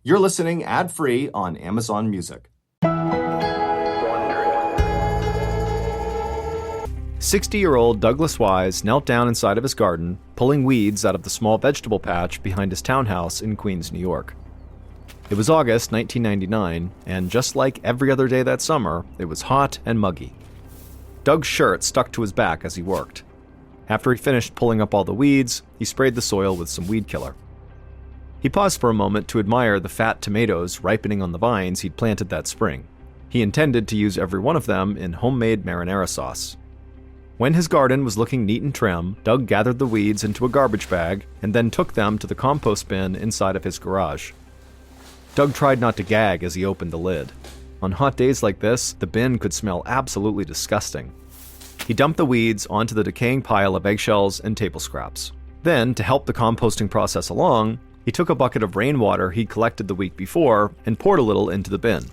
You're listening ad-free on Amazon Music. 60-year-old Douglas Wise knelt down inside of his garden, pulling weeds out of the small vegetable patch behind his townhouse in Queens, New York. It was August 1999, and just like every other day that summer, it was hot and muggy. Doug's shirt stuck to his back as he worked. After he finished pulling up all the weeds, he sprayed the soil with some weed killer. He paused for a moment to admire the fat tomatoes ripening on the vines he'd planted that spring. He intended to use every one of them in homemade marinara sauce. When his garden was looking neat and trim, Doug gathered the weeds into a garbage bag and then took them to the compost bin inside of his garage. Doug tried not to gag as he opened the lid. On hot days like this, the bin could smell absolutely disgusting. He dumped the weeds onto the decaying pile of eggshells and table scraps. Then, to help the composting process along, he took a bucket of rainwater he'd collected the week before and poured a little into the bin.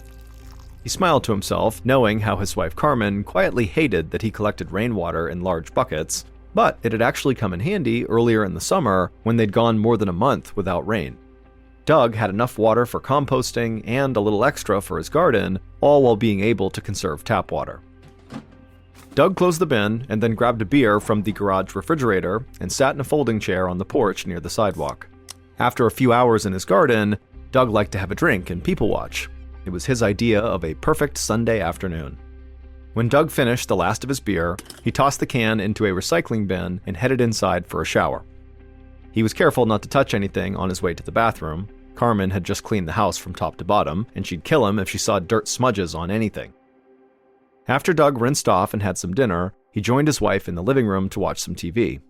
He smiled to himself, knowing how his wife Carmen quietly hated that he collected rainwater in large buckets, but it had actually come in handy earlier in the summer when they'd gone more than a month without rain. Doug had enough water for composting and a little extra for his garden, all while being able to conserve tap water. Doug closed the bin and then grabbed a beer from the garage refrigerator and sat in a folding chair on the porch near the sidewalk. After a few hours in his garden, Doug liked to have a drink and people watch. It was his idea of a perfect Sunday afternoon. When Doug finished the last of his beer, he tossed the can into a recycling bin and headed inside for a shower. He was careful not to touch anything on his way to the bathroom. Carmen had just cleaned the house from top to bottom, and she'd kill him if she saw dirt smudges on anything. After Doug rinsed off and had some dinner, he joined his wife in the living room to watch some TV.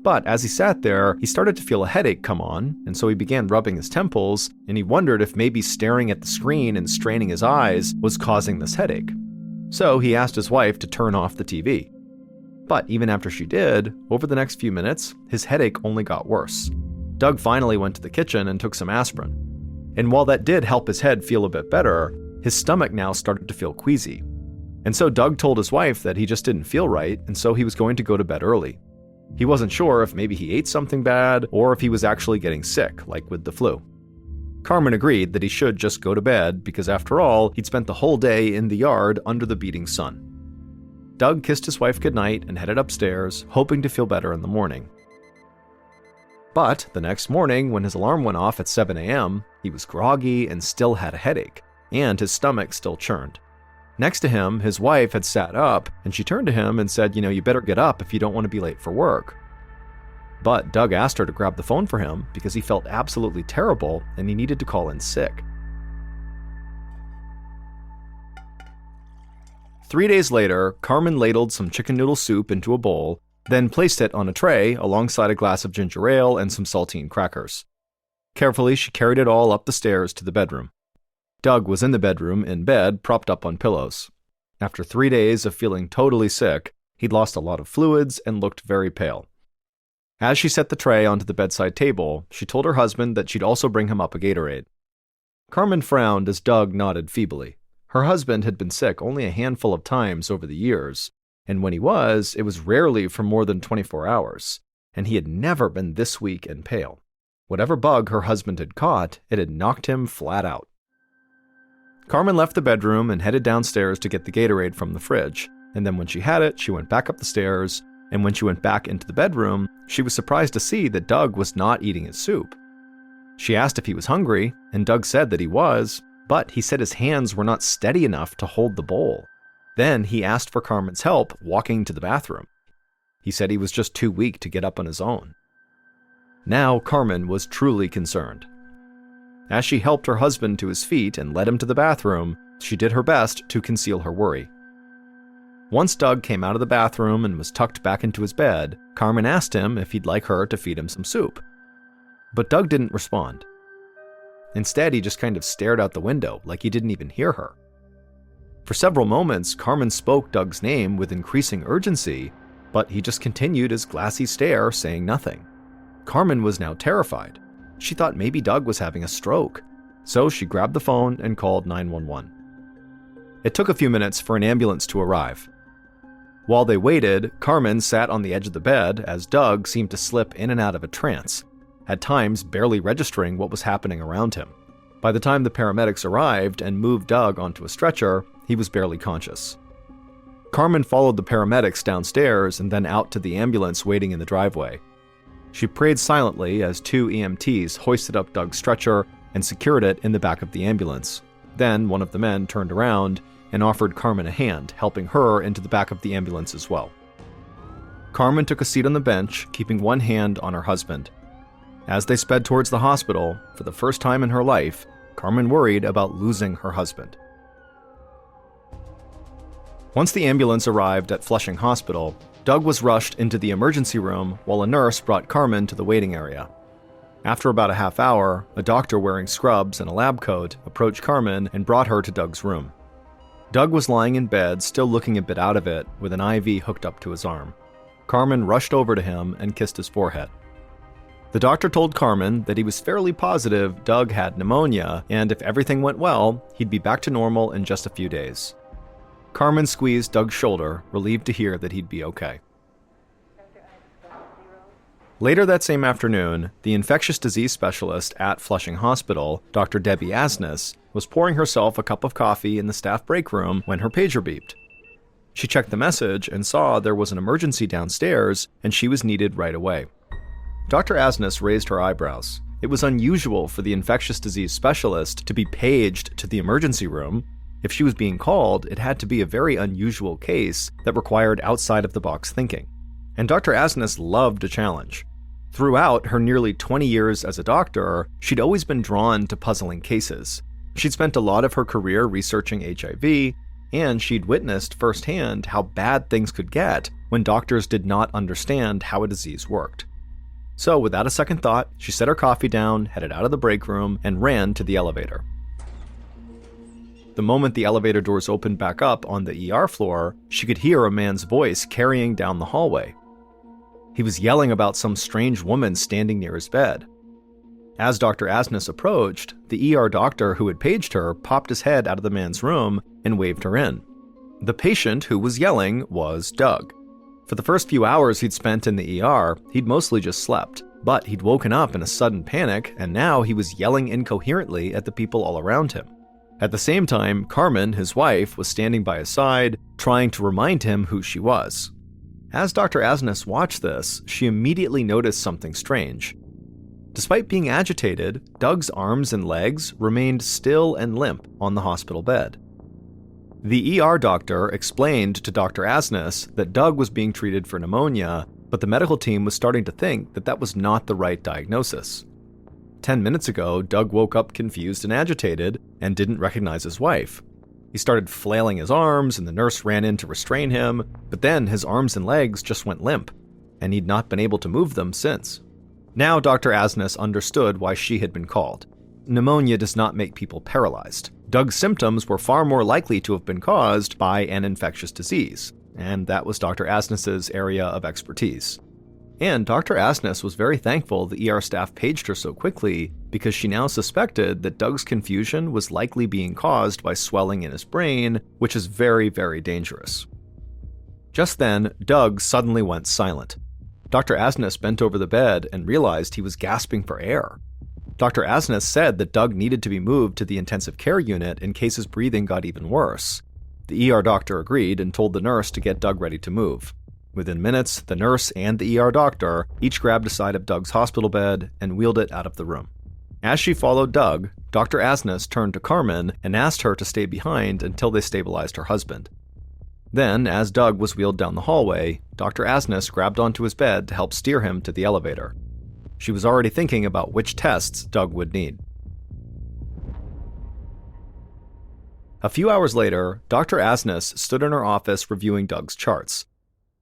But as he sat there, he started to feel a headache come on, and so he began rubbing his temples, and he wondered if maybe staring at the screen and straining his eyes was causing this headache. So he asked his wife to turn off the TV. But even after she did, over the next few minutes, his headache only got worse. Doug finally went to the kitchen and took some aspirin. And while that did help his head feel a bit better, his stomach now started to feel queasy. And so Doug told his wife that he just didn't feel right, and so he was going to go to bed early. He wasn't sure if maybe he ate something bad or if he was actually getting sick, like with the flu. Carmen agreed that he should just go to bed because after all, he'd spent the whole day in the yard under the beating sun. Doug kissed his wife goodnight and headed upstairs, hoping to feel better in the morning. But the next morning, when his alarm went off at 7 a.m., he was groggy and still had a headache, and his stomach still churned. Next to him, his wife had sat up, and she turned to him and said, you better get up if you don't want to be late for work. But Doug asked her to grab the phone for him because he felt absolutely terrible and he needed to call in sick. 3 days later, Carmen ladled some chicken noodle soup into a bowl, then placed it on a tray alongside a glass of ginger ale and some saltine crackers. Carefully, she carried it all up the stairs to the bedroom. Doug was in the bedroom, in bed, propped up on pillows. After 3 days of feeling totally sick, he'd lost a lot of fluids and looked very pale. As she set the tray onto the bedside table, she told her husband that she'd also bring him up a Gatorade. Carmen frowned as Doug nodded feebly. Her husband had been sick only a handful of times over the years, and when he was, it was rarely for more than 24 hours, and he had never been this weak and pale. Whatever bug her husband had caught, it had knocked him flat out. Carmen left the bedroom and headed downstairs to get the Gatorade from the fridge, and then when she had it, she went back up the stairs, and when she went back into the bedroom, she was surprised to see that Doug was not eating his soup. She asked if he was hungry, and Doug said that he was, but he said his hands were not steady enough to hold the bowl. Then he asked for Carmen's help walking to the bathroom. He said he was just too weak to get up on his own. Now Carmen was truly concerned. As she helped her husband to his feet and led him to the bathroom, she did her best to conceal her worry. Once Doug came out of the bathroom and was tucked back into his bed, Carmen asked him if he'd like her to feed him some soup. But Doug didn't respond. Instead, he just kind of stared out the window like he didn't even hear her. For several moments, Carmen spoke Doug's name with increasing urgency, but he just continued his glassy stare, saying nothing. Carmen was now terrified. She thought maybe Doug was having a stroke, so she grabbed the phone and called 911. It took a few minutes for an ambulance to arrive. While they waited, Carmen sat on the edge of the bed as Doug seemed to slip in and out of a trance, at times barely registering what was happening around him. By the time the paramedics arrived and moved Doug onto a stretcher, he was barely conscious. Carmen followed the paramedics downstairs and then out to the ambulance waiting in the driveway. She prayed silently as 2 EMTs hoisted up Doug's stretcher and secured it in the back of the ambulance. Then one of the men turned around and offered Carmen a hand, helping her into the back of the ambulance as well. Carmen took a seat on the bench, keeping one hand on her husband. As they sped towards the hospital, for the first time in her life, Carmen worried about losing her husband. Once the ambulance arrived at Flushing Hospital, Doug was rushed into the emergency room while a nurse brought Carmen to the waiting area. After about a half hour, a doctor wearing scrubs and a lab coat approached Carmen and brought her to Doug's room. Doug was lying in bed, still looking a bit out of it, with an IV hooked up to his arm. Carmen rushed over to him and kissed his forehead. The doctor told Carmen that he was fairly positive Doug had pneumonia, and if everything went well, he'd be back to normal in just a few days. Carmen squeezed Doug's shoulder, relieved to hear that he'd be okay. Later that same afternoon, the infectious disease specialist at Flushing Hospital, Dr. Debbie Asnes, was pouring herself a cup of coffee in the staff break room when her pager beeped. She checked the message and saw there was an emergency downstairs and she was needed right away. Dr. Asnes raised her eyebrows. It was unusual for the infectious disease specialist to be paged to the emergency room. If she was being called, it had to be a very unusual case that required outside-of-the-box thinking. And Dr. Asnes loved a challenge. Throughout her nearly 20 years as a doctor, she'd always been drawn to puzzling cases. She'd spent a lot of her career researching HIV, and she'd witnessed firsthand how bad things could get when doctors did not understand how a disease worked. So without a second thought, she set her coffee down, headed out of the break room, and ran to the elevator. The moment the elevator doors opened back up on the ER floor, she could hear a man's voice carrying down the hallway. He was yelling about some strange woman standing near his bed. As Dr. Asnes approached, the ER doctor who had paged her popped his head out of the man's room and waved her in. The patient who was yelling was Doug. For the first few hours he'd spent in the ER, he'd mostly just slept, but he'd woken up in a sudden panic, and now he was yelling incoherently at the people all around him. At the same time, Carmen, his wife, was standing by his side, trying to remind him who she was. As Dr. Asnes watched this, she immediately noticed something strange. Despite being agitated, Doug's arms and legs remained still and limp on the hospital bed. The ER doctor explained to Dr. Asnes that Doug was being treated for pneumonia, but the medical team was starting to think that that was not the right diagnosis. 10 minutes ago, Doug woke up confused and agitated and didn't recognize his wife. He started flailing his arms and the nurse ran in to restrain him, but then his arms and legs just went limp, and he'd not been able to move them since. Now Dr. Asnes understood why she had been called. Pneumonia does not make people paralyzed. Doug's symptoms were far more likely to have been caused by an infectious disease, and that was Dr. Asnes's area of expertise. And Dr. Asnes was very thankful the ER staff paged her so quickly because she now suspected that Doug's confusion was likely being caused by swelling in his brain, which is very, very dangerous. Just then, Doug suddenly went silent. Dr. Asnes bent over the bed and realized he was gasping for air. Dr. Asnes said that Doug needed to be moved to the intensive care unit in case his breathing got even worse. The ER doctor agreed and told the nurse to get Doug ready to move. Within minutes, the nurse and the ER doctor each grabbed a side of Doug's hospital bed and wheeled it out of the room. As she followed Doug, Dr. Asnes turned to Carmen and asked her to stay behind until they stabilized her husband. Then, as Doug was wheeled down the hallway, Dr. Asnes grabbed onto his bed to help steer him to the elevator. She was already thinking about which tests Doug would need. A few hours later, Dr. Asnes stood in her office reviewing Doug's charts.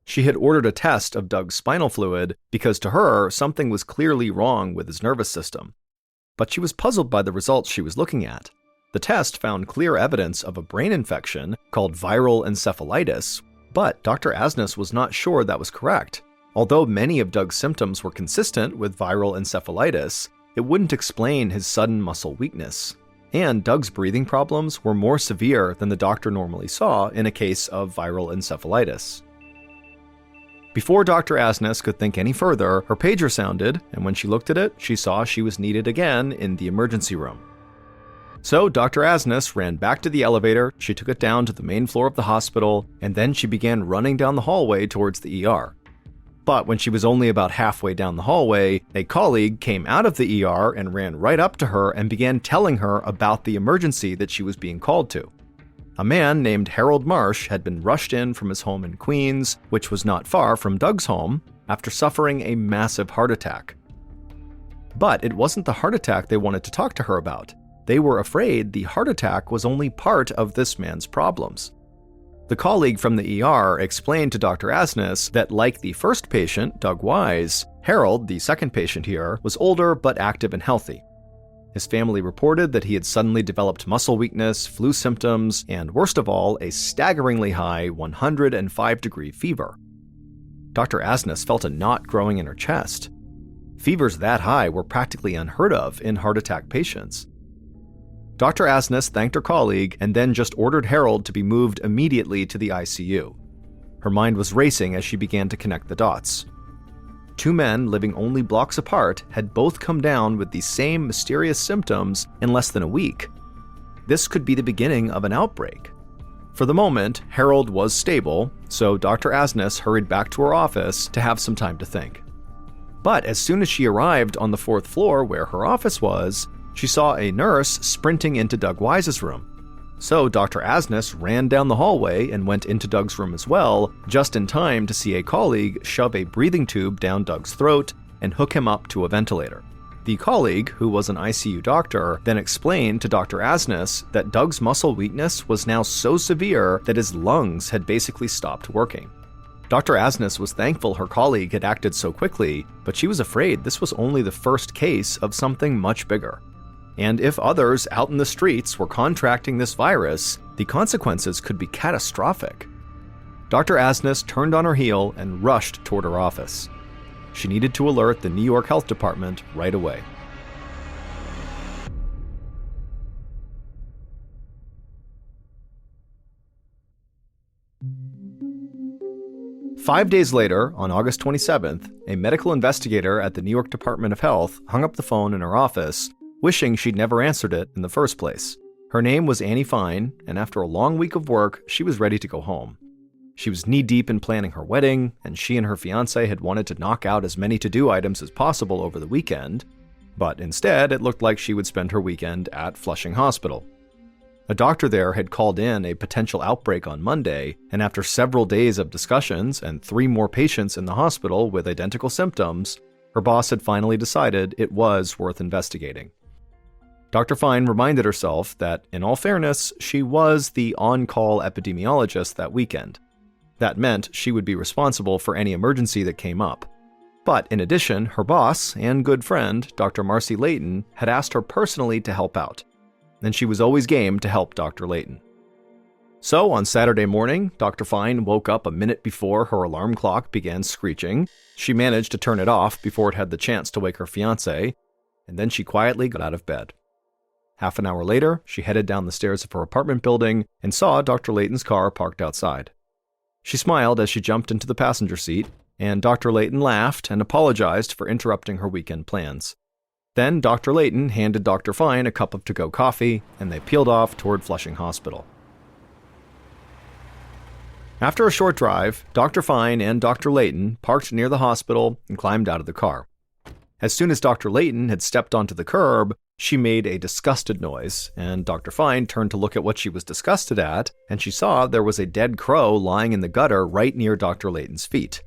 She had ordered a test of Doug's spinal fluid because to her, something was clearly wrong with his nervous system. But she was puzzled by the results she was looking at. The test found clear evidence of a brain infection called viral encephalitis, but Dr. Asnes was not sure that was correct. Although many of Doug's symptoms were consistent with viral encephalitis, it wouldn't explain his sudden muscle weakness. And Doug's breathing problems were more severe than the doctor normally saw in a case of viral encephalitis. Before Dr. Asnes could think any further, her pager sounded, and when she looked at it, she saw she was needed again in the emergency room. So Dr. Asnes ran back to the elevator, she took it down to the main floor of the hospital, and then she began running down the hallway towards the ER. But when she was only about halfway down the hallway, a colleague came out of the ER and ran right up to her and began telling her about the emergency that she was being called to. A man named Harold Marsh had been rushed in from his home in Queens, which was not far from Doug's home, after suffering a massive heart attack. But it wasn't the heart attack they wanted to talk to her about. They were afraid the heart attack was only part of this man's problems. The colleague from the ER explained to Dr. Asnes that, like the first patient, Doug Wise, Harold, the second patient here, was older but active and healthy. His family reported that he had suddenly developed muscle weakness, flu symptoms, and worst of all, a staggeringly high 105-degree fever. Dr. Asnes felt a knot growing in her chest. Fevers that high were practically unheard of in heart attack patients. Dr. Asnes thanked her colleague and then just ordered Harold to be moved immediately to the ICU. Her mind was racing as she began to connect the dots. Two men living only blocks apart had both come down with the same mysterious symptoms in less than a week. This could be the beginning of an outbreak. For the moment, Harold was stable, so Dr. Asnes hurried back to her office to have some time to think. But as soon as she arrived on the 4th floor where her office was, she saw a nurse sprinting into Doug Wise's room. So Dr. Asnes ran down the hallway and went into Doug's room as well, just in time to see a colleague shove a breathing tube down Doug's throat and hook him up to a ventilator. The colleague, who was an ICU doctor, then explained to Dr. Asnes that Doug's muscle weakness was now so severe that his lungs had basically stopped working. Dr. Asnes was thankful her colleague had acted so quickly, but she was afraid this was only the first case of something much bigger. And if others out in the streets were contracting this virus, the consequences could be catastrophic. Dr. Asnes turned on her heel and rushed toward her office. She needed to alert the New York Health Department right away. Five days later, on August 27th, a medical investigator at the New York Department of Health hung up the phone in her office, wishing she'd never answered it in the first place. Her name was Annie Fine, and after a long week of work, she was ready to go home. She was knee-deep in planning her wedding, and she and her fiancé had wanted to knock out as many to-do items as possible over the weekend, but instead it looked like she would spend her weekend at Flushing Hospital. A doctor there had called in a potential outbreak on Monday, and after several days of discussions and 3 more patients in the hospital with identical symptoms, her boss had finally decided it was worth investigating. Dr. Fine reminded herself that, in all fairness, she was the on-call epidemiologist that weekend. That meant she would be responsible for any emergency that came up. But in addition, her boss and good friend, Dr. Marcy Layton, had asked her personally to help out, and she was always game to help Dr. Layton. So on Saturday morning, Dr. Fine woke up a minute before her alarm clock began screeching. She managed to turn it off before it had the chance to wake her fiancé, and then she quietly got out of bed. Half an hour later, she headed down the stairs of her apartment building and saw Dr. Layton's car parked outside. She smiled as she jumped into the passenger seat, and Dr. Layton laughed and apologized for interrupting her weekend plans. Then Dr. Layton handed Dr. Fine a cup of to-go coffee, and they peeled off toward Flushing Hospital. After a short drive, Dr. Fine and Dr. Layton parked near the hospital and climbed out of the car. As soon as Dr. Layton had stepped onto the curb, she made a disgusted noise, and Dr. Fine turned to look at what she was disgusted at, and she saw there was a dead crow lying in the gutter right near Dr. Layton's feet.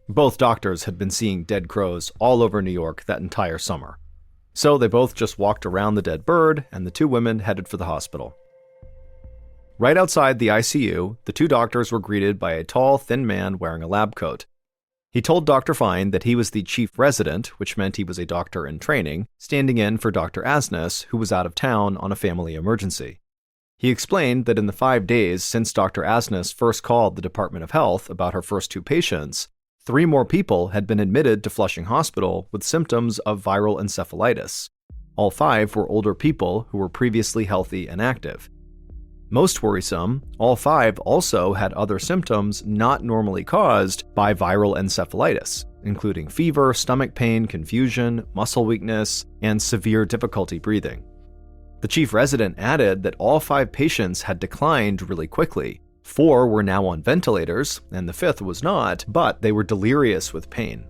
Both doctors had been seeing dead crows all over New York that entire summer. So they both just walked around the dead bird, and the 2 women headed for the hospital. Right outside the ICU, the 2 doctors were greeted by a tall, thin man wearing a lab coat. He told Dr. Fine that he was the chief resident, which meant he was a doctor in training, standing in for Dr. Asnes, who was out of town on a family emergency. He explained that in the 5 days since Dr. Asnes first called the Department of Health about her first 2 patients, 3 more people had been admitted to Flushing Hospital with symptoms of viral encephalitis. All 5 were older people who were previously healthy and active. Most worrisome, all 5 also had other symptoms not normally caused by viral encephalitis, including fever, stomach pain, confusion, muscle weakness, and severe difficulty breathing. The chief resident added that all 5 patients had declined really quickly. 4 were now on ventilators, and the 5th was not, but they were delirious with pain.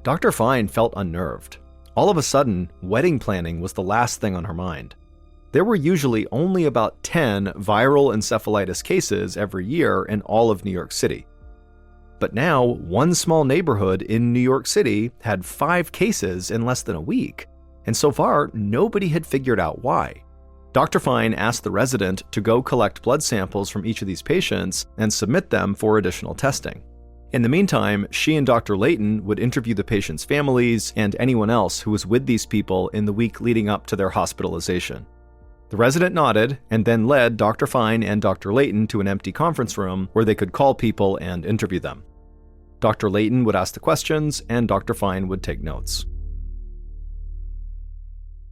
Dr. Fine felt unnerved. All of a sudden, wedding planning was the last thing on her mind. There were usually only about 10 viral encephalitis cases every year in all of New York City. But now, one small neighborhood in New York City had 5 cases in less than a week, and so far, nobody had figured out why. Dr. Fine asked the resident to go collect blood samples from each of these patients and submit them for additional testing. In the meantime, she and Dr. Layton would interview the patients' families and anyone else who was with these people in the week leading up to their hospitalization. The resident nodded and then led Dr. Fine and Dr. Layton to an empty conference room where they could call people and interview them. Dr. Layton would ask the questions and Dr. Fine would take notes.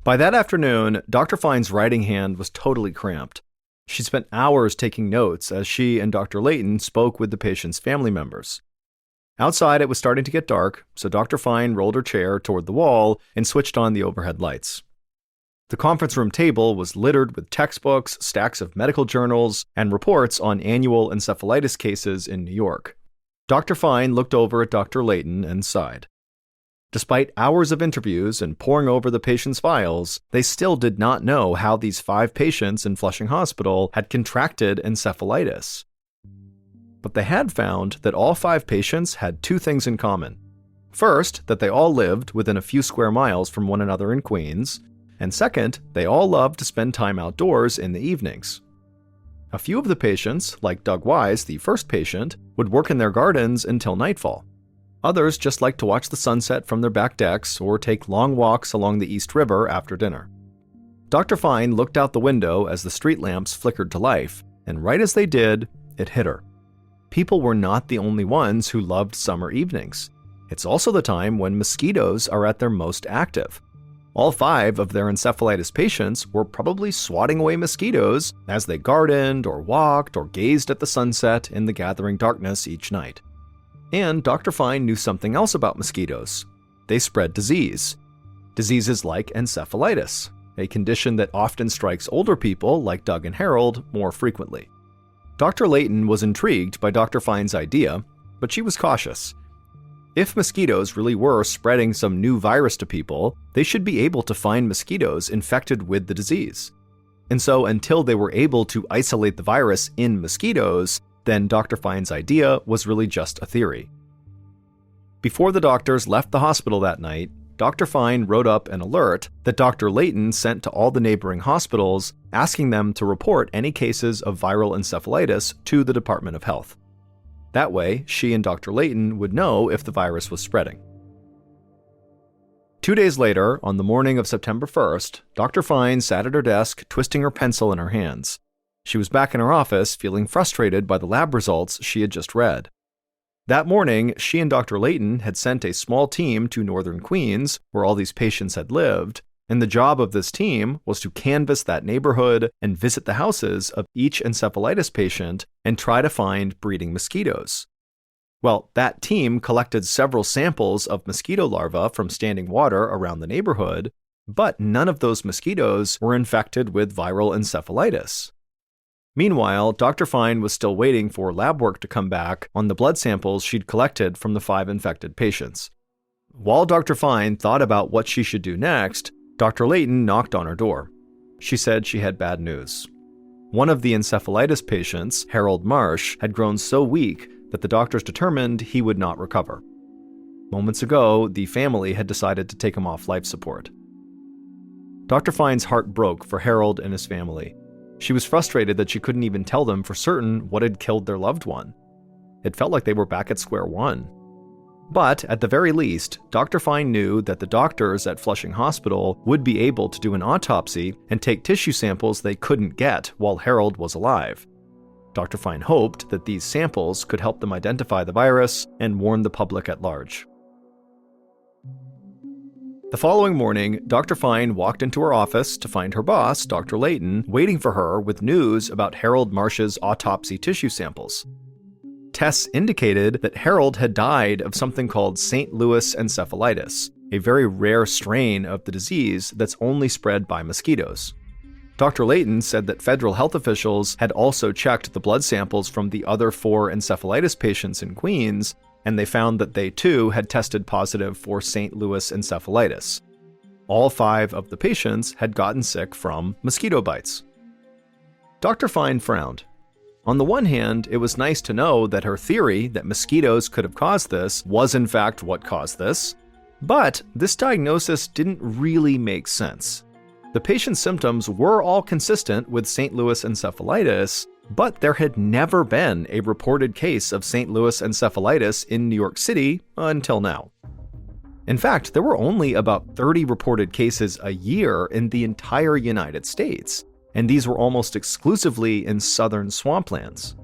By that afternoon, Dr. Fine's writing hand was totally cramped. She spent hours taking notes as she and Dr. Layton spoke with the patient's family members. Outside, it was starting to get dark, so Dr. Fine rolled her chair toward the wall and switched on the overhead lights. The conference room table was littered with textbooks, stacks of medical journals, and reports on annual encephalitis cases in New York. Dr. Fine looked over at Dr. Layton and sighed. Despite hours of interviews and poring over the patient's files, they still did not know how these 5 patients in Flushing Hospital had contracted encephalitis. But they had found that all 5 patients had 2 things in common. First, that they all lived within a few square miles from one another in Queens, and second, they all loved to spend time outdoors in the evenings. A few of the patients, like Doug Wise, the first patient, would work in their gardens until nightfall. Others just liked to watch the sunset from their back decks or take long walks along the East River after dinner. Dr. Fine looked out the window as the street lamps flickered to life, and right as they did, it hit her. People were not the only ones who loved summer evenings. It's also the time when mosquitoes are at their most active. All 5 of their encephalitis patients were probably swatting away mosquitoes as they gardened or walked or gazed at the sunset in the gathering darkness each night. And Dr. Fine knew something else about mosquitoes. They spread disease. Diseases like encephalitis, a condition that often strikes older people like Doug and Harold more frequently. Dr. Layton was intrigued by Dr. Fine's idea, but she was cautious. If mosquitoes really were spreading some new virus to people, they should be able to find mosquitoes infected with the disease. And so until they were able to isolate the virus in mosquitoes, then Dr. Fine's idea was really just a theory. Before the doctors left the hospital that night, Dr. Fine wrote up an alert that Dr. Layton sent to all the neighboring hospitals, asking them to report any cases of viral encephalitis to the Department of Health. That way, she and Dr. Layton would know if the virus was spreading. 2 days later, on the morning of September 1st, Dr. Fine sat at her desk, twisting her pencil in her hands. She was back in her office, feeling frustrated by the lab results she had just read. That morning, she and Dr. Layton had sent a small team to northern Queens, where all these patients had lived, and the job of this team was to canvass that neighborhood and visit the houses of each encephalitis patient and try to find breeding mosquitoes. Well, that team collected several samples of mosquito larvae from standing water around the neighborhood, but none of those mosquitoes were infected with viral encephalitis. Meanwhile, Dr. Fine was still waiting for lab work to come back on the blood samples she'd collected from the 5 infected patients. While Dr. Fine thought about what she should do next, Dr. Layton knocked on her door. She said she had bad news. One of the encephalitis patients, Harold Marsh, had grown so weak that the doctors determined he would not recover. Moments ago, the family had decided to take him off life support. Dr. Fine's heart broke for Harold and his family. She was frustrated that she couldn't even tell them for certain what had killed their loved one. It felt like they were back at square one. But at the very least, Dr. Fine knew that the doctors at Flushing Hospital would be able to do an autopsy and take tissue samples they couldn't get while Harold was alive. Dr. Fine hoped that these samples could help them identify the virus and warn the public at large. The following morning, Dr. Fine walked into her office to find her boss, Dr. Layton, waiting for her with news about Harold Marsh's autopsy tissue samples. Tests indicated that Harold had died of something called St. Louis encephalitis, a very rare strain of the disease that's only spread by mosquitoes. Dr. Layton said that federal health officials had also checked the blood samples from the other 4 encephalitis patients in Queens, and they found that they too had tested positive for St. Louis encephalitis. All 5 of the patients had gotten sick from mosquito bites. Dr. Fine frowned. On the one hand, it was nice to know that her theory that mosquitoes could have caused this was in fact what caused this, but this diagnosis didn't really make sense. The patient's symptoms were all consistent with St. Louis encephalitis, but there had never been a reported case of St. Louis encephalitis in New York City until now. In fact, there were only about 30 reported cases a year in the entire United States, and these were almost exclusively in southern swamplands.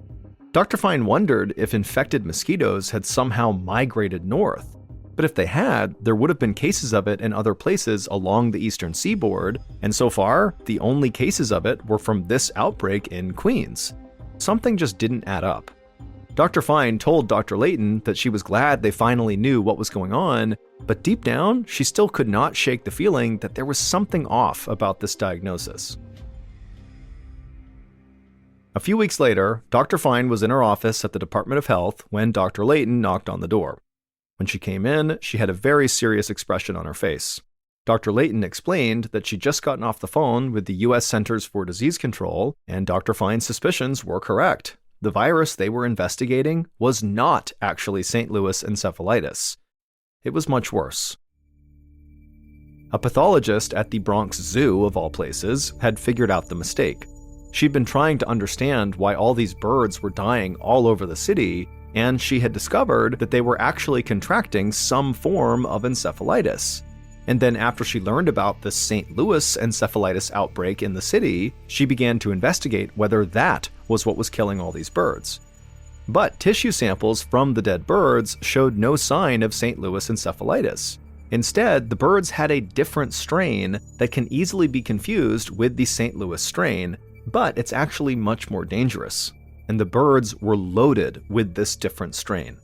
Dr. Fine wondered if infected mosquitoes had somehow migrated north, but if they had, there would have been cases of it in other places along the eastern seaboard, and so far, the only cases of it were from this outbreak in Queens. Something just didn't add up. Dr. Fine told Dr. Layton that she was glad they finally knew what was going on, but deep down, she still could not shake the feeling that there was something off about this diagnosis. A few weeks later, Dr. Fine was in her office at the Department of Health when Dr. Layton knocked on the door. When she came in, she had a very serious expression on her face. Dr. Layton explained that she'd just gotten off the phone with the U.S. Centers for Disease Control, and Dr. Fine's suspicions were correct. The virus they were investigating was not actually St. Louis encephalitis. It was much worse. A pathologist at the Bronx Zoo, of all places, had figured out the mistake. She'd been trying to understand why all these birds were dying all over the city, and she had discovered that they were actually contracting some form of encephalitis. And then after she learned about the St. Louis encephalitis outbreak in the city, she began to investigate whether that was what was killing all these birds. But tissue samples from the dead birds showed no sign of St. Louis encephalitis. Instead, the birds had a different strain that can easily be confused with the St. Louis strain, but it's actually much more dangerous. And the birds were loaded with this different strain.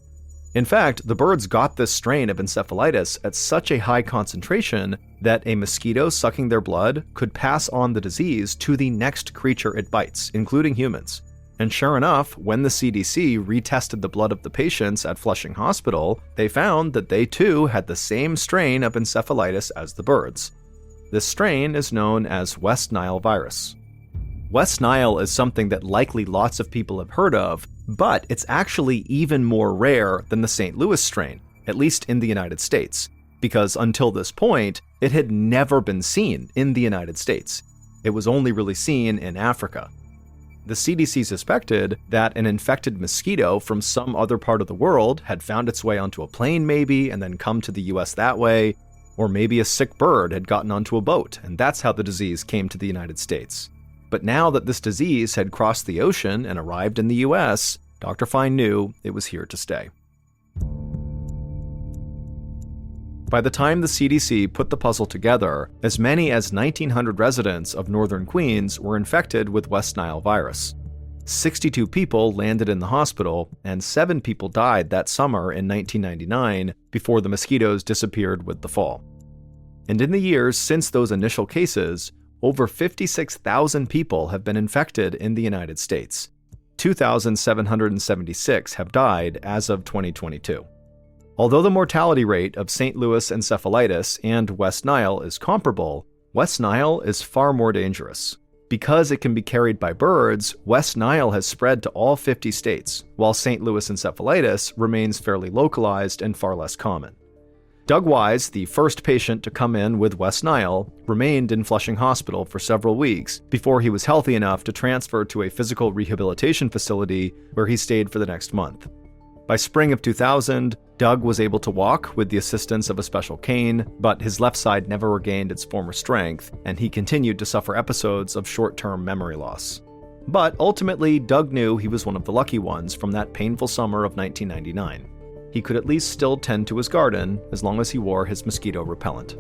In fact, the birds got this strain of encephalitis at such a high concentration that a mosquito sucking their blood could pass on the disease to the next creature it bites, including humans. And sure enough, when the CDC retested the blood of the patients at Flushing Hospital, they found that they too had the same strain of encephalitis as the birds. This strain is known as West Nile virus. West Nile is something that likely lots of people have heard of, but it's actually even more rare than the St. Louis strain, at least in the United States, because until this point, it had never been seen in the United States. It was only really seen in Africa. The CDC suspected that an infected mosquito from some other part of the world had found its way onto a plane maybe, and then come to the US that way, or maybe a sick bird had gotten onto a boat, and that's how the disease came to the United States. But now that this disease had crossed the ocean and arrived in the US, Dr. Fine knew it was here to stay. By the time the CDC put the puzzle together, as many as 1,900 residents of northern Queens were infected with West Nile virus. 62 people landed in the hospital, and 7 people died that summer in 1999 before the mosquitoes disappeared with the fall. And in the years since those initial cases, over 56,000 people have been infected in the United States. 2,776 have died as of 2022. Although the mortality rate of St. Louis encephalitis and West Nile is comparable, West Nile is far more dangerous. Because it can be carried by birds, West Nile has spread to all 50 states, while St. Louis encephalitis remains fairly localized and far less common. Doug Wise, the first patient to come in with West Nile, remained in Flushing Hospital for several weeks before he was healthy enough to transfer to a physical rehabilitation facility where he stayed for the next month. By spring of 2000, Doug was able to walk with the assistance of a special cane, but his left side never regained its former strength, and he continued to suffer episodes of short-term memory loss. But ultimately, Doug knew he was one of the lucky ones from that painful summer of 1999. He could at least still tend to his garden as long as he wore his mosquito repellent.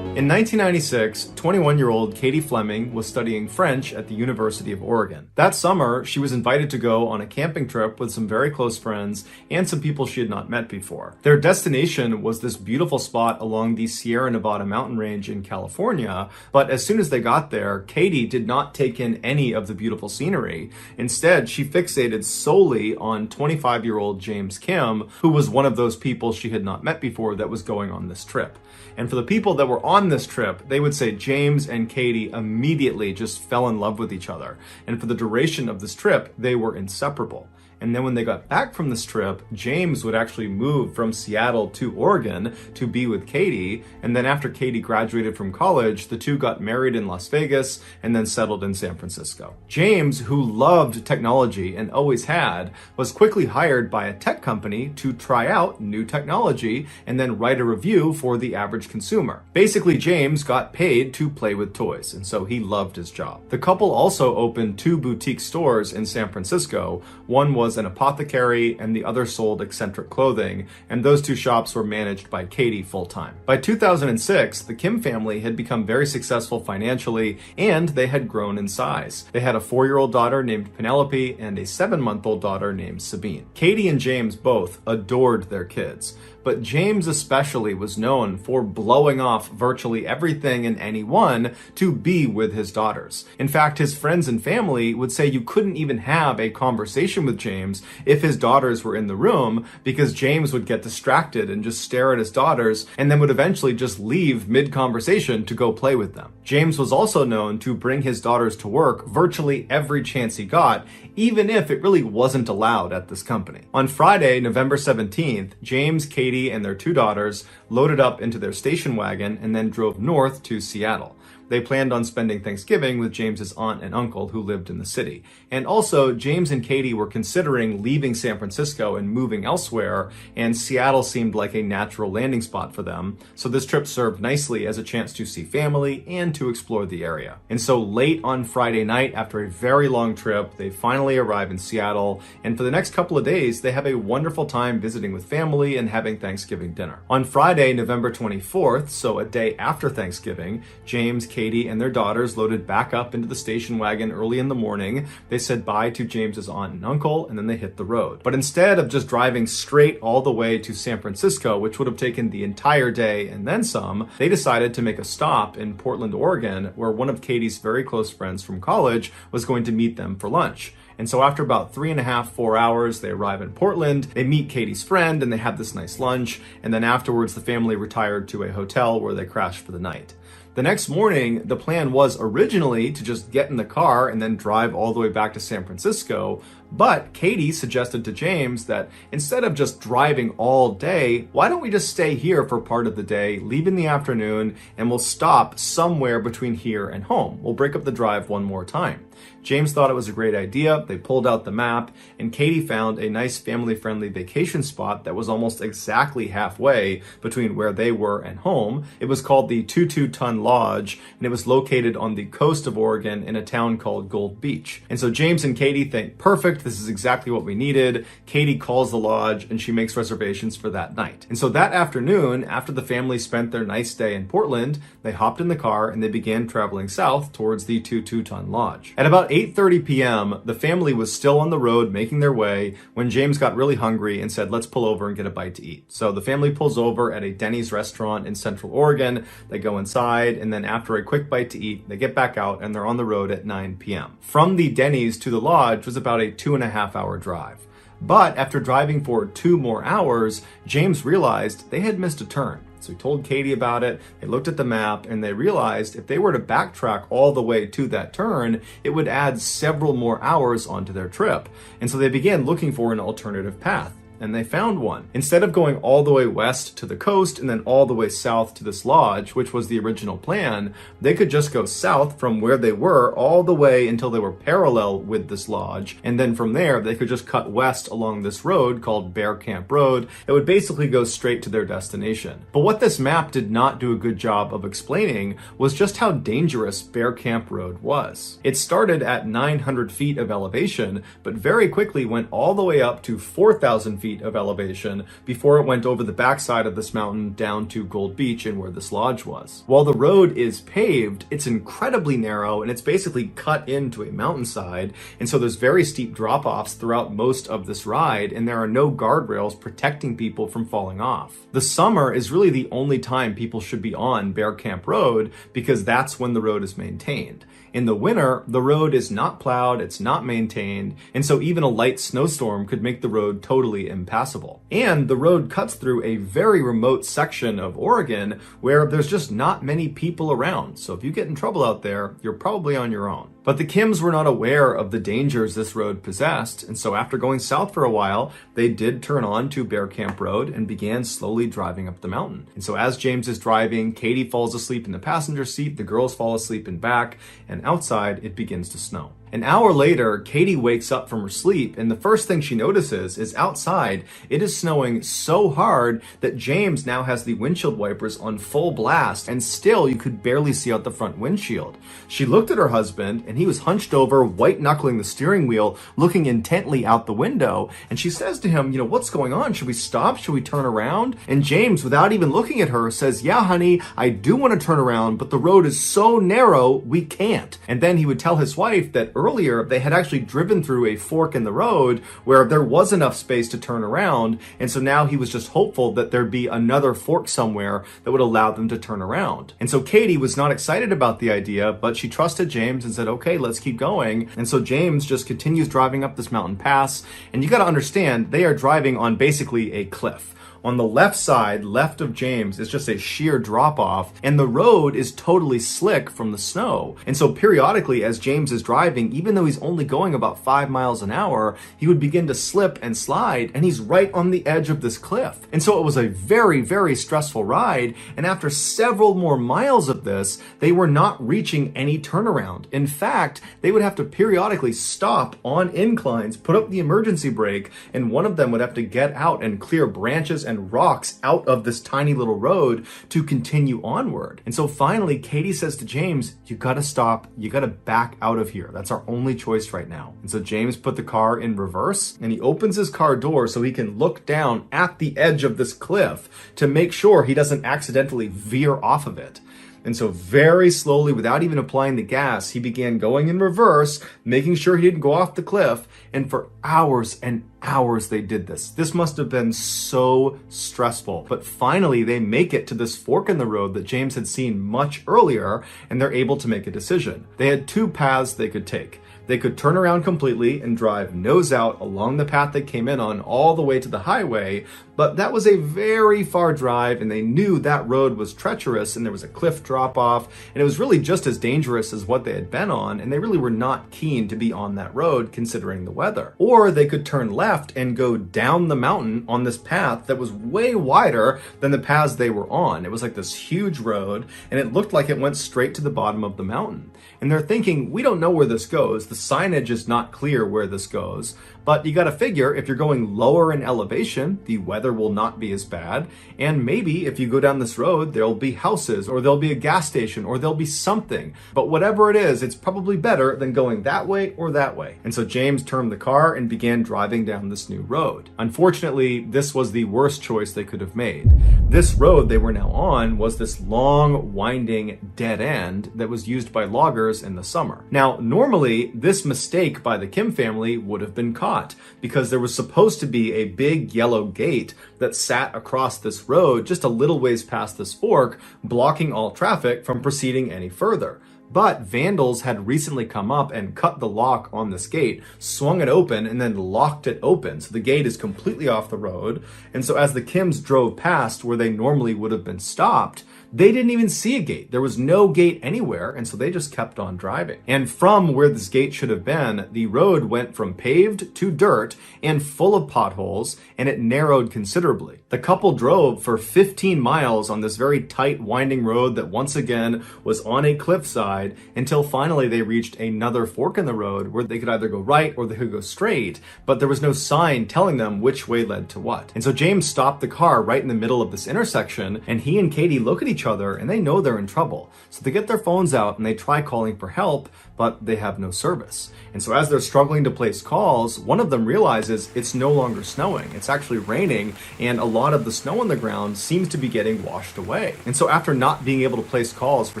In 1996, 21-year-old Katie Fleming was studying French at the University of Oregon. That summer, she was invited to go on a camping trip with some very close friends and some people she had not met before. Their destination was this beautiful spot along the Sierra Nevada mountain range in California, but as soon as they got there, Katie did not take in any of the beautiful scenery. Instead, she fixated solely on 25-year-old James Kim, who was one of those people she had not met before that was going on this trip. And for the people that were on this trip, they would say James and Katie immediately just fell in love with each other. And for the duration of this trip, they were inseparable. And then when they got back from this trip, James would actually move from Seattle to Oregon to be with Katie. And then after Katie graduated from college, the two got married in Las Vegas and then settled in San Francisco. James, who loved technology and always had, was quickly hired by a tech company to try out new technology and then write a review for the average consumer. Basically, James got paid to play with toys, and so he loved his job. The couple also opened 2 boutique stores in San Francisco. One was an apothecary and the other sold eccentric clothing, and those 2 shops were managed by Katie full-time. By 2006, the Kim family had become very successful financially and they had grown in size. They had a 4-year-old daughter named Penelope and a 7-month-old daughter named Sabine. Katie and James both adored their kids, but James especially was known for blowing off virtually everything and anyone to be with his daughters. In fact, his friends and family would say you couldn't even have a conversation with James if his daughters were in the room, because James would get distracted and just stare at his daughters and then would eventually just leave mid-conversation to go play with them. James was also known to bring his daughters to work virtually every chance he got, even if it really wasn't allowed at this company. On Friday, November 17th, James, Katie, and their 2 daughters loaded up into their station wagon and then drove north to Seattle. They planned on spending Thanksgiving with James's aunt and uncle who lived in the city. And also, James and Katie were considering leaving San Francisco and moving elsewhere, and Seattle seemed like a natural landing spot for them. So this trip served nicely as a chance to see family and to explore the area. And so late on Friday night, after a very long trip, they finally arrive in Seattle, and for the next couple of days, they have a wonderful time visiting with family and having Thanksgiving dinner. On Friday, November 24th, so a day after Thanksgiving, James, Katie, and their daughters loaded back up into the station wagon early in the morning. They said bye to James's aunt and uncle, and then they hit the road. But instead of just driving straight all the way to San Francisco, which would have taken the entire day and then some, they decided to make a stop in Portland, Oregon, where one of Katie's very close friends from college was going to meet them for lunch. And so after about 3.5, 4 hours, they arrive in Portland, they meet Katie's friend, and they have this nice lunch. And then afterwards, the family retired to a hotel where they crashed for the night. The next morning, the plan was originally to just get in the car and then drive all the way back to San Francisco. But Katie suggested to James that instead of just driving all day, why don't we just stay here for part of the day, leave in the afternoon, and we'll stop somewhere between here and home. We'll break up the drive one more time. James thought it was a great idea. They pulled out the map, and Katie found a nice family-friendly vacation spot that was almost exactly halfway between where they were and home. It was called the 22-Ton Lodge, and it was located on the coast of Oregon in a town called Gold Beach. And so James and Katie think, perfect, this is exactly what we needed. Katie calls the lodge, and she makes reservations for that night. And so that afternoon, after the family spent their nice day in Portland, they hopped in the car and they began traveling south towards the 22-Ton Lodge. At about 8:30 p.m., the family was still on the road making their way when James got really hungry and said, let's pull over and get a bite to eat. So the family pulls over at a Denny's restaurant in Central Oregon. They go inside, and then after a quick bite to eat, they get back out and they're on the road at 9 p.m. From the Denny's to the lodge was about a 2.5-hour drive. But after driving for 2 more hours, James realized they had missed a turn. So he told Katie about it, they looked at the map, and they realized if they were to backtrack all the way to that turn, it would add several more hours onto their trip. And so they began looking for an alternative path. And they found one. Instead of going all the way west to the coast and then all the way south to this lodge, which was the original plan, they could just go south from where they were all the way until they were parallel with this lodge. And then from there, they could just cut west along this road called Bear Camp Road that would basically go straight to their destination. But what this map did not do a good job of explaining was just how dangerous Bear Camp Road was. It started at 900 feet of elevation, but very quickly went all the way up to 4,000 feet feet of elevation before it went over the backside of this mountain down to Gold Beach and where this lodge was. While the road is paved, it's incredibly narrow and it's basically cut into a mountainside, and so there's very steep drop-offs throughout most of this ride, and there are no guardrails protecting people from falling off. The summer is really the only time people should be on Bear Camp Road because that's when the road is maintained. In the winter, the road is not plowed, it's not maintained, and so even a light snowstorm could make the road totally impassable. And the road cuts through a very remote section of Oregon where there's just not many people around. So if you get in trouble out there, you're probably on your own. But the Kims were not aware of the dangers this road possessed, and so after going south for a while, they did turn on to Bear Camp Road and began slowly driving up the mountain. And so as James is driving, Katie falls asleep in the passenger seat, the girls fall asleep in back, and outside it begins to snow. An hour later, Katie wakes up from her sleep, and the first thing she notices is outside, it is snowing so hard that James now has the windshield wipers on full blast, and still you could barely see out the front windshield. She looked at her husband, and he was hunched over, white-knuckling the steering wheel, looking intently out the window, and she says to him, what's going on? Should we stop? Should we turn around? And James, without even looking at her, says, yeah, honey, I do want to turn around, but the road is so narrow, we can't. And then he would tell his wife that earlier they had actually driven through a fork in the road where there was enough space to turn around, and so now he was just hopeful that there'd be another fork somewhere that would allow them to turn around. And so Katie was not excited about the idea, but she trusted James and said, okay, let's keep going. And so James just continues driving up this mountain pass, and you got to understand, they are driving on basically a cliff. On the left side, left of James, is just a sheer drop-off, and the road is totally slick from the snow. And so periodically, as James is driving, even though he's only going about 5 miles an hour, he would begin to slip and slide, and he's right on the edge of this cliff. And so it was a very, very stressful ride, and after several more miles of this, they were not reaching any turnaround. In fact, they would have to periodically stop on inclines, put up the emergency brake, and one of them would have to get out and clear branches and rocks out of this tiny little road to continue onward. And so finally, Katie says to James, you gotta stop, you gotta back out of here. That's our only choice right now. And so James put the car in reverse, and he opens his car door so he can look down at the edge of this cliff to make sure he doesn't accidentally veer off of it. And so very slowly, without even applying the gas, he began going in reverse, making sure he didn't go off the cliff. And for hours and hours they did this. This must have been so stressful. But finally, they make it to this fork in the road that James had seen much earlier, and they're able to make a decision. They had two paths they could take. They could turn around completely and drive nose out along the path they came in on all the way to the highway, but that was a very far drive, and they knew that road was treacherous and there was a cliff drop off, and it was really just as dangerous as what they had been on, and they really were not keen to be on that road considering the weather. Or they could turn left and go down the mountain on this path that was way wider than the paths they were on. It was like this huge road, and it looked like it went straight to the bottom of the mountain. And they're thinking, we don't know where this goes. The signage is not clear where this goes, but you got to figure if you're going lower in elevation, the weather will not be as bad. And maybe if you go down this road, there'll be houses, or there'll be a gas station, or there'll be something. But whatever it is, it's probably better than going that way or that way. And so James turned the car and began driving down this new road. Unfortunately, this was the worst choice they could have made. This road they were now on was this long, winding dead end that was used by loggers in the summer. Now, normally, this mistake by the Kim family would have been caught because there was supposed to be a big yellow gate that sat across this road just a little ways past this fork, blocking all traffic from proceeding any further. But vandals had recently come up and cut the lock on this gate, swung it open, and then locked it open. So the gate is completely off the road. And so as the Kims drove past where they normally would have been stopped, they didn't even see a gate. There was no gate anywhere, and so they just kept on driving. And from where this gate should have been, the road went from paved to dirt and full of potholes, and it narrowed considerably. The couple drove for 15 miles on this very tight, winding road that once again was on a cliffside until finally they reached another fork in the road where they could either go right or they could go straight, but there was no sign telling them which way led to what. And so James stopped the car right in the middle of this intersection, and he and Katie look at each each other and they know they're in trouble. So they get their phones out and they try calling for help, but they have no service. And so as they're struggling to place calls, one of them realizes it's no longer snowing. It's actually raining, and a lot of the snow on the ground seems to be getting washed away. And so after not being able to place calls for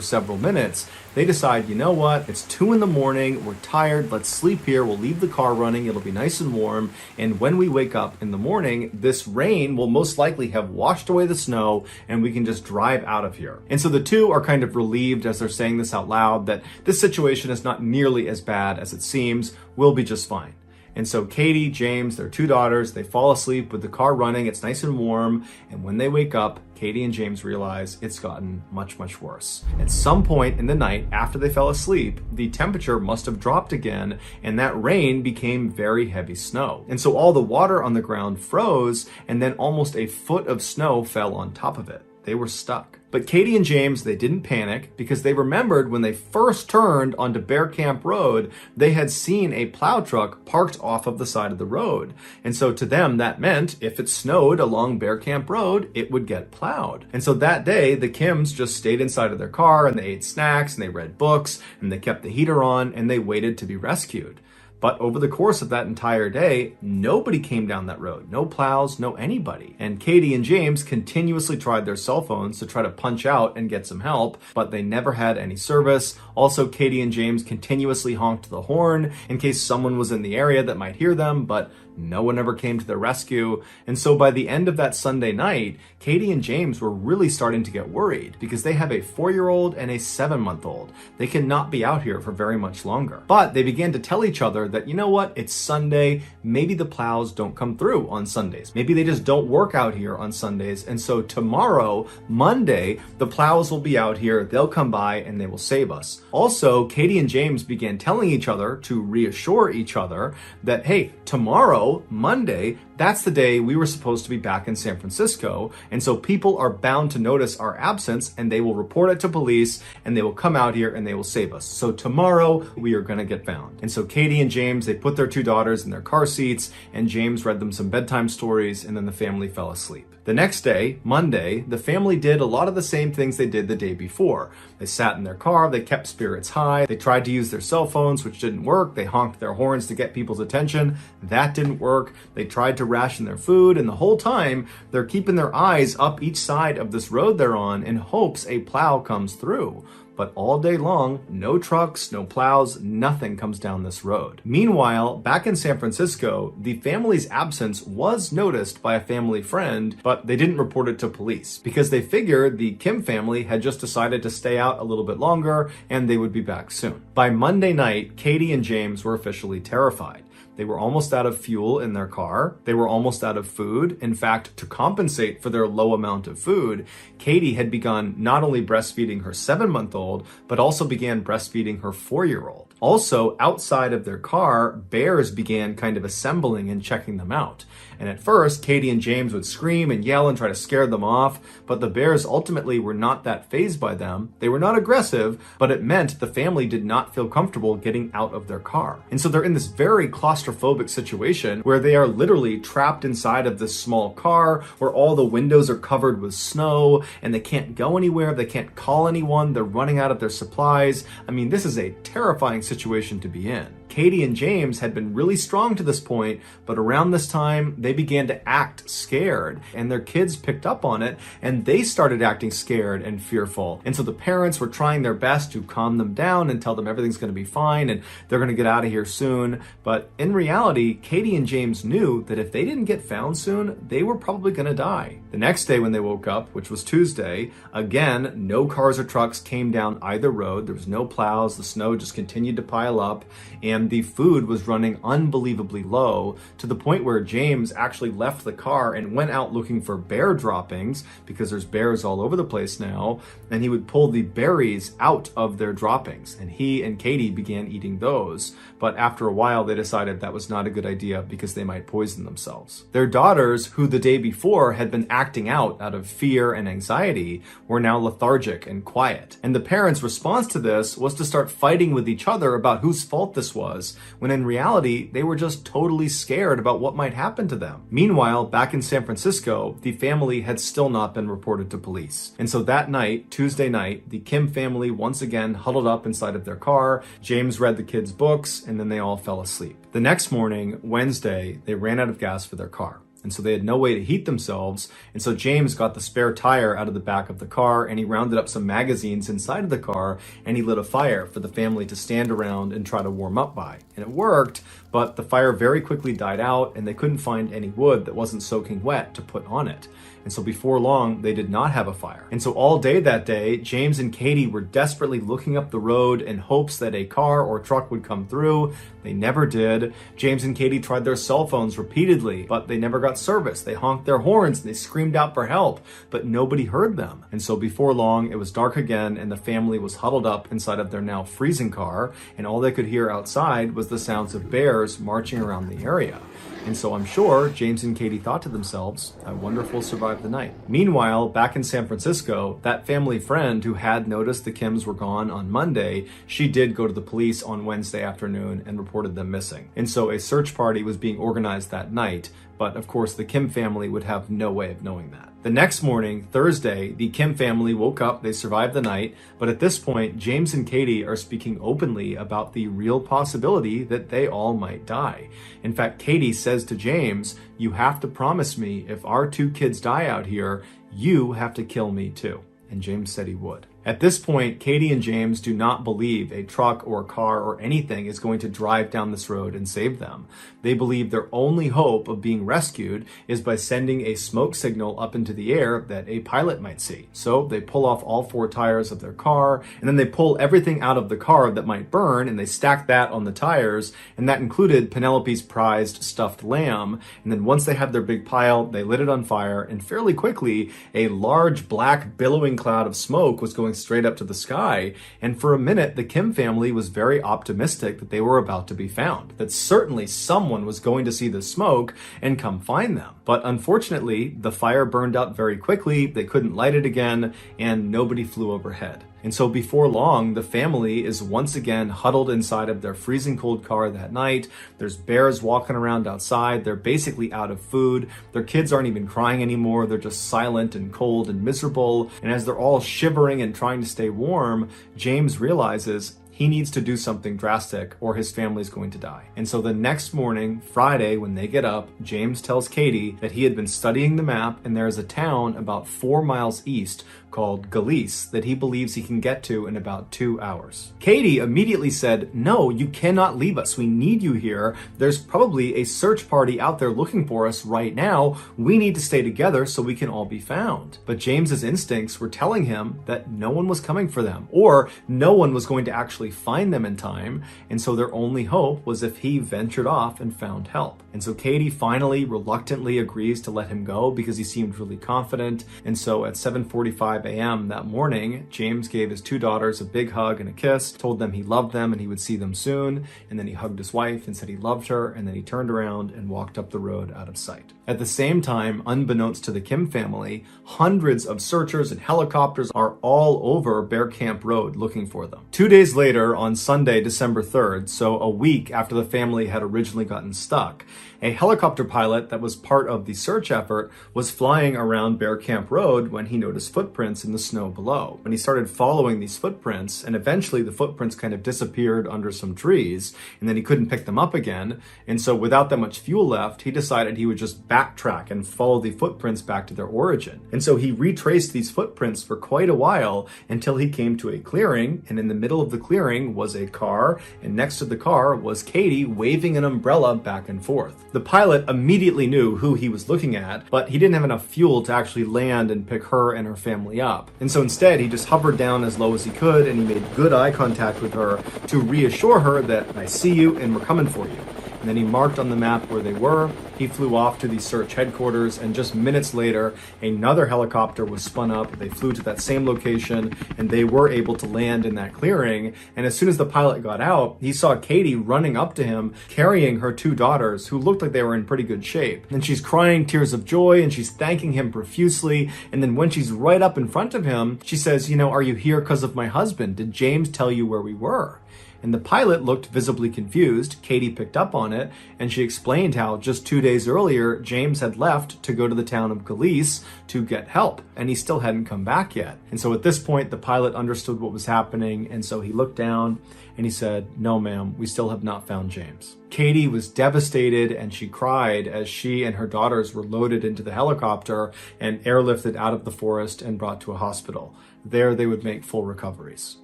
several minutes, they decide, you know what, it's 2 a.m, we're tired, let's sleep here, we'll leave the car running, it'll be nice and warm, and when we wake up in the morning, this rain will most likely have washed away the snow and we can just drive out of here. And so the two are kind of relieved as they're saying this out loud that this situation is not nearly as bad as it seems, we'll be just fine. And so Katie, James, their 2 daughters, they fall asleep with the car running, it's nice and warm, and when they wake up, Katie and James realize it's gotten much, much worse. At some point in the night after they fell asleep, the temperature must have dropped again, and that rain became very heavy snow. And so all the water on the ground froze, and then almost a foot of snow fell on top of it. They were stuck. But Katie and James, they didn't panic because they remembered when they first turned onto Bear Camp Road, they had seen a plow truck parked off of the side of the road. And so to them, that meant if it snowed along Bear Camp Road, it would get plowed. And so that day, the Kims just stayed inside of their car and they ate snacks and they read books and they kept the heater on and they waited to be rescued. But over the course of that entire day, nobody came down that road. No plows, no anybody. And Katie and James continuously tried their cell phones to try to punch out and get some help, but they never had any service. Also, Katie and James continuously honked the horn in case someone was in the area that might hear them, but no one ever came to their rescue. And so by the end of that Sunday night, Katie and James were really starting to get worried because they have a 4-year-old and a 7-month-old. They cannot be out here for very much longer. But they began to tell each other that, you know what, it's Sunday, maybe the plows don't come through on Sundays. Maybe they just don't work out here on Sundays. And so tomorrow, Monday, the plows will be out here, they'll come by and they will save us. Also, Katie and James began telling each other to reassure each other that, hey, tomorrow, Monday, that's the day we were supposed to be back in San Francisco. And so people are bound to notice our absence and they will report it to police and they will come out here and they will save us. So tomorrow we are going to get found. And so Katie and James, they put their 2 daughters in their car seats and James read them some bedtime stories and then the family fell asleep. The next day, Monday, the family did a lot of the same things they did the day before. They sat in their car, they kept spirits high, they tried to use their cell phones, which didn't work. They honked their horns to get people's attention. That didn't work. They tried to ration their food, and the whole time, they're keeping their eyes up each side of this road they're on in hopes a plow comes through. But all day long, no trucks, no plows, nothing comes down this road. Meanwhile, back in San Francisco, the family's absence was noticed by a family friend, but they didn't report it to police because they figured the Kim family had just decided to stay out a little bit longer and they would be back soon. By Monday night, Katie and James were officially terrified. They were almost out of fuel in their car. They were almost out of food. In fact, to compensate for their low amount of food, Katie had begun not only breastfeeding her 7-month-old, but also began breastfeeding her 4-year-old. Also, outside of their car, bears began kind of assembling and checking them out. And at first, Katie and James would scream and yell and try to scare them off, but the bears ultimately were not that fazed by them. They were not aggressive, but it meant the family did not feel comfortable getting out of their car. And so they're in this very claustrophobic situation where they are literally trapped inside of this small car where all the windows are covered with snow and they can't go anywhere, they can't call anyone, they're running out of their supplies. I mean, this is a terrifying situation to be in. Katie and James had been really strong to this point, but around this time, they began to act scared, and their kids picked up on it, and they started acting scared and fearful. And so the parents were trying their best to calm them down and tell them everything's going to be fine and they're going to get out of here soon. But in reality, Katie and James knew that if they didn't get found soon, they were probably going to die. The next day when they woke up, which was Tuesday, again, no cars or trucks came down either road. There was no plows. The snow just continued to pile up, and the food was running unbelievably low to the point where James actually left the car and went out looking for bear droppings because there's bears all over the place now, and he would pull the berries out of their droppings, and he and Katie began eating those. But after a while, they decided that was not a good idea because they might poison themselves. Their daughters, who the day before had been acting out of fear and anxiety were now lethargic and quiet. And the parents' response to this was to start fighting with each other about whose fault this was, when in reality, they were just totally scared about what might happen to them. Meanwhile, back in San Francisco, the family had still not been reported to police. And so that night, Tuesday night, the Kim family once again huddled up inside of their car. James read the kids' books, and then they all fell asleep. The next morning, Wednesday, they ran out of gas for their car. And so they had no way to heat themselves. And so James got the spare tire out of the back of the car, and he rounded up some magazines inside of the car, and he lit a fire for the family to stand around and try to warm up by. And it worked, but the fire very quickly died out, and they couldn't find any wood that wasn't soaking wet to put on it. And so before long, they did not have a fire. And so all day that day, James and Katie were desperately looking up the road in hopes that a car or truck would come through. They never did. James and Katie tried their cell phones repeatedly, but they never got service. They honked their horns and they screamed out for help, but nobody heard them. And so before long, it was dark again, and the family was huddled up inside of their now freezing car, and all they could hear outside was the sounds of bears marching around the area. And so I'm sure James and Katie thought to themselves, I wonder if we'll survive the night. Meanwhile, back in San Francisco, that family friend who had noticed the Kims were gone on Monday, she did go to the police on Wednesday afternoon and reported them missing. And so a search party was being organized that night, but of course the Kim family would have no way of knowing that. The next morning, Thursday, the Kim family woke up, they survived the night, but at this point, James and Katie are speaking openly about the real possibility that they all might die. In fact, Katie says to James, you have to promise me if our two kids die out here, you have to kill me too. And James said he would. At this point, Katie and James do not believe a truck or a car or anything is going to drive down this road and save them. They believe their only hope of being rescued is by sending a smoke signal up into the air that a pilot might see. So they pull off all four tires of their car, and then they pull everything out of the car that might burn, and they stack that on the tires, and that included Penelope's prized stuffed lamb. And then once they had their big pile, they lit it on fire, and fairly quickly, a large black billowing cloud of smoke was going straight up to the sky, and for a minute the Kim family was very optimistic that they were about to be found, that certainly someone was going to see the smoke and come find them. But unfortunately, the fire burned out very quickly, they couldn't light it again, and nobody flew overhead. And so before long, the family is once again huddled inside of their freezing cold car that night. There's bears walking around outside. They're basically out of food. Their kids aren't even crying anymore. They're just silent and cold and miserable. And as they're all shivering and trying to stay warm, James realizes he needs to do something drastic or his family's going to die. And so the next morning, Friday, when they get up, James tells Katie that he had been studying the map and there's a town about 4 miles east called Galice that he believes he can get to in about 2 hours. Katie immediately said, no, you cannot leave us. We need you here. There's probably a search party out there looking for us right now. We need to stay together so we can all be found. But James's instincts were telling him that no one was coming for them, or no one was going to actually find them in time. And so their only hope was if he ventured off and found help. And so Katie finally reluctantly agrees to let him go because he seemed really confident. And so at 7:45 a.m. that morning, James gave his two daughters a big hug and a kiss, told them he loved them and he would see them soon, and then he hugged his wife and said he loved her, and then he turned around and walked up the road out of sight. At the same time, unbeknownst to the Kim family, hundreds of searchers and helicopters are all over Bear Camp Road looking for them. 2 days later, on Sunday, December 3rd, so a week after the family had originally gotten stuck, a helicopter pilot that was part of the search effort was flying around Bear Camp Road when he noticed footprints in the snow below. When he started following these footprints, and eventually the footprints kind of disappeared under some trees, and then he couldn't pick them up again, and so without that much fuel left, he decided he would just backtrack and follow the footprints back to their origin. And so he retraced these footprints for quite a while until he came to a clearing, and in the middle of the clearing was a car, and next to the car was Katie waving an umbrella back and forth. The pilot immediately knew who he was looking at, but he didn't have enough fuel to actually land and pick her and her family up. And so instead, he just hovered down as low as he could, and he made good eye contact with her to reassure her that I see you and we're coming for you. And then he marked on the map where they were. He flew off to the search headquarters, and just minutes later, another helicopter was spun up. They flew to that same location, and they were able to land in that clearing. And as soon as the pilot got out, he saw Katie running up to him, carrying her two daughters, who looked like they were in pretty good shape. And she's crying tears of joy, and she's thanking him profusely. And then when she's right up in front of him, she says, are you here because of my husband? Did James tell you where we were? And the pilot looked visibly confused. Katie picked up on it, and she explained how just 2 days earlier, James had left to go to the town of Galice to get help, and he still hadn't come back yet. And so at this point, the pilot understood what was happening, and so he looked down and he said, "No, ma'am, we still have not found James." Katie was devastated, and she cried as she and her daughters were loaded into the helicopter and airlifted out of the forest and brought to a hospital. There they would make full recoveries.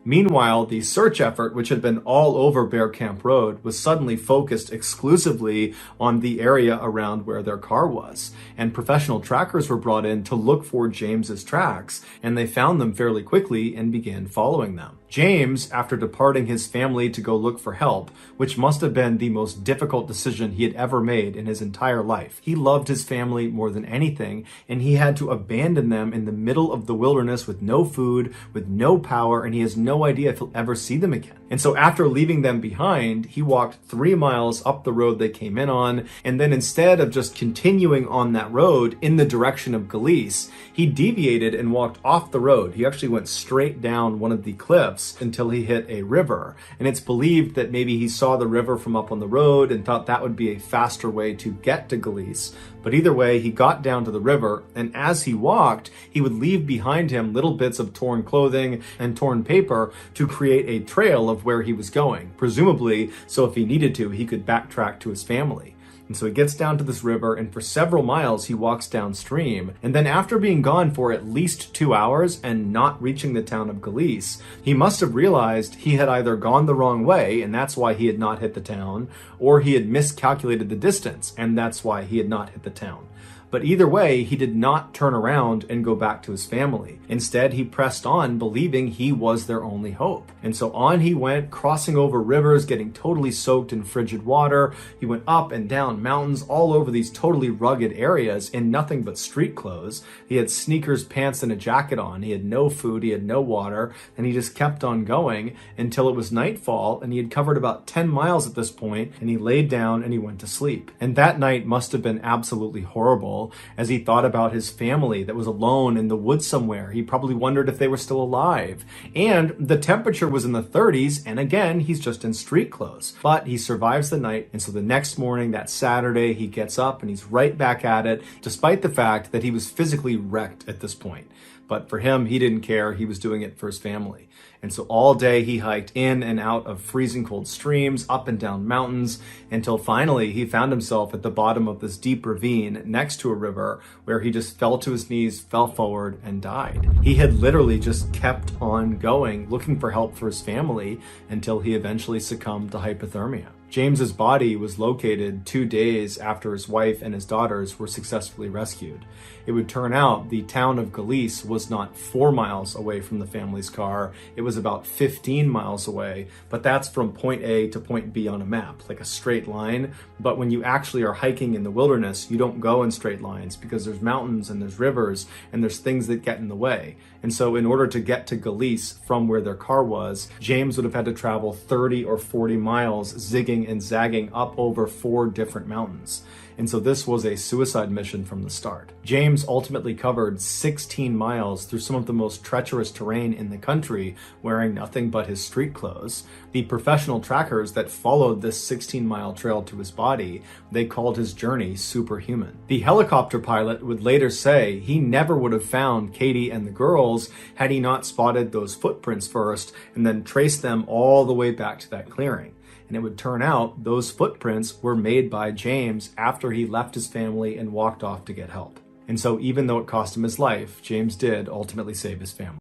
Meanwhile, the search effort, which had been all over Bear Camp Road, was suddenly focused exclusively on the area around where their car was. And professional trackers were brought in to look for James's tracks, and they found them fairly quickly and began following them. James, after departing his family to go look for help, which must have been the most difficult decision he had ever made in his entire life. He loved his family more than anything, and he had to abandon them in the middle of the wilderness with no food, with no power, and he has no idea if he'll ever see them again. And so after leaving them behind, he walked 3 miles up the road they came in on, and then instead of just continuing on that road in the direction of Galice, he deviated and walked off the road. He actually went straight down one of the cliffs until he hit a river. And it's believed that maybe he saw the river from up on the road and thought that would be a faster way to get to Galice. But either way, he got down to the river, and as he walked, he would leave behind him little bits of torn clothing and torn paper to create a trail of where he was going, presumably so if he needed to, he could backtrack to his family. And so he gets down to this river, and for several miles he walks downstream. And then after being gone for at least 2 hours and not reaching the town of Galice, he must have realized he had either gone the wrong way, and that's why he had not hit the town, or he had miscalculated the distance, and that's why he had not hit the town. But either way, he did not turn around and go back to his family. Instead, he pressed on, believing he was their only hope. And so on he went, crossing over rivers, getting totally soaked in frigid water. He went up and down mountains all over these totally rugged areas in nothing but street clothes. He had sneakers, pants, and a jacket on. He had no food, he had no water, and he just kept on going until it was nightfall, and he had covered about 10 miles at this point, and he laid down and he went to sleep. And that night must have been absolutely horrible, as he thought about his family that was alone in the woods somewhere. He probably wondered if they were still alive. And the temperature was in the 30s, and again, he's just in street clothes. But he survives the night, and so the next morning, that Saturday, he gets up and he's right back at it, despite the fact that he was physically wrecked at this point. But for him, he didn't care. He was doing it for his family. And so all day he hiked in and out of freezing cold streams, up and down mountains, until finally he found himself at the bottom of this deep ravine next to a river where he just fell to his knees, fell forward, and died. He had literally just kept on going, looking for help for his family, until he eventually succumbed to hypothermia. James's body was located 2 days after his wife and his daughters were successfully rescued. It would turn out the town of Galice was not 4 miles away from the family's car. It was about 15 miles away, but that's from point A to point B on a map, like a straight line. But when you actually are hiking in the wilderness, you don't go in straight lines because there's mountains and there's rivers and there's things that get in the way. And so in order to get to Galice from where their car was, James would have had to travel 30 or 40 miles, zigging and zagging up over 4 different mountains. And so this was a suicide mission from the start. James ultimately covered 16 miles through some of the most treacherous terrain in the country, wearing nothing but his street clothes. The professional trackers that followed this 16-mile trail to his body, they called his journey superhuman. The helicopter pilot would later say he never would have found Katie and the girls had he not spotted those footprints first and then traced them all the way back to that clearing. And it would turn out those footprints were made by James after he left his family and walked off to get help. And so even though it cost him his life, James did ultimately save his family.